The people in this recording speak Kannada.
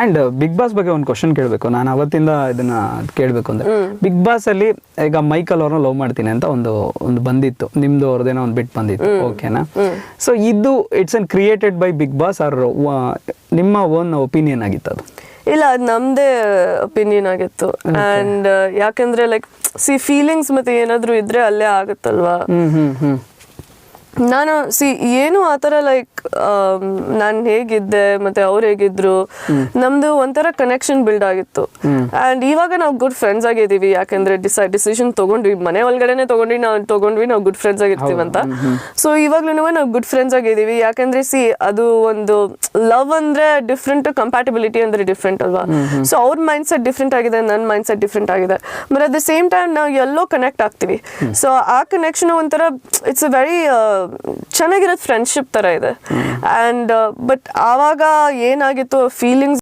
ಅಂಡ್ ಬಿಗ್ ಬಾಸ್ ಬಗ್ಗೆ ಒಂದು ಕ್ವಶನ್ ಕೇಳಬೇಕು, ನಾನು ಅವತ್ತಿಂದ ಇದನ್ನ ಕೇಳಬೇಕು ಅಂದ್ರೆ, ಬಿಗ್ ಬಾಸ್ ಅಲ್ಲಿ ಈಗ ಮೈಕಲ್ ಅವ್ರನ್ನ ಲವ್ ಮಾಡ್ತೀನಿ ಅಂತ ಒಂದು ಬಂದಿತ್ತು, ನಿಮ್ದು ಅವ್ರದ್ದೇನೋ ಒಂದು ಬಿಟ್ ಬಂದಿತ್ತು, ಓಕೆನಾ? ಸೊ ಇದು it's un created by big boss or ನಿಮ್ಮ ಓನ್ ಒಪಿನಿಯನ್ ಆಗಿತ್ತು ಅದು? ಇಲ್ಲ, ಅದು ನಮ್ದೇ ಒಪಿನಿಯನ್ ಆಗಿತ್ತು. ಅಂಡ್ ಯಾಕಂದ್ರೆ ಲೈಕ್ ಫೀಲಿಂಗ್ಸ್ ಮತ್ತೆ ಏನಾದ್ರು ಇದ್ರೆ ಅಲ್ಲೇ ಆಗುತ್ತಲ್ವಾ. ನಾನು ಏನು ಆ ಥರ ಲೈಕ್ ನಾನು ಹೇಗಿದ್ದೆ ಮತ್ತೆ ಅವ್ರು ಹೇಗಿದ್ರು, ನಮ್ದು ಒಂಥರ ಕನೆಕ್ಷನ್ ಬಿಲ್ಡ್ ಆಗಿತ್ತು. ಅಂಡ್ ಇವಾಗ ನಾವು ಗುಡ್ ಫ್ರೆಂಡ್ಸ್ ಆಗಿದ್ದೀವಿ, ಯಾಕಂದ್ರೆ ಡಿಸಿಷನ್ ತಗೊಂಡ್ವಿ, ಮನೆ ಒಳಗಡೆನೆ ತಗೊಂಡ್ವಿ ನಾವು ಗುಡ್ ಫ್ರೆಂಡ್ಸ್ ಆಗಿರ್ತೀವಿ ಅಂತ. ಸೊ ಇವಾಗ್ಲೂ ನಾವು ಗುಡ್ ಫ್ರೆಂಡ್ಸ್ ಆಗಿದ್ದೀವಿ, ಯಾಕಂದ್ರೆ ಅದು ಒಂದು ಲವ್ ಅಂದ್ರೆ ಡಿಫ್ರೆಂಟ್, ಕಂಪ್ಯಾಟಿಬಿಲಿಟಿ ಅಂದ್ರೆ ಡಿಫ್ರೆಂಟ್ ಅಲ್ವಾ. ಸೊ ಅವ್ರ ಮೈಂಡ್ ಸೆಟ್ ಡಿಫ್ರೆಂಟ್ ಆಗಿದೆ, ನನ್ನ ಮೈಂಡ್ ಸೆಟ್ ಡಿಫ್ರೆಂಟ್ ಆಗಿದೆ, but at the same time ನಾವು ಎಲ್ಲೋ ಕನೆಕ್ಟ್ ಆಗ್ತೀವಿ. ಸೊ ಆ ಕನೆಕ್ಷನ್ ಒಂಥರ ಇಟ್ಸ್ ಅ ವೆರಿ ಚೆನ್ನಾಗಿರೋದು ಫ್ರೆಂಡ್ಶಿಪ್ ತರ ಇದೆ. ಅಂಡ್ ಬಟ್ ಆವಾಗ ಏನಾಗಿತ್ತು, ಫೀಲಿಂಗ್ಸ್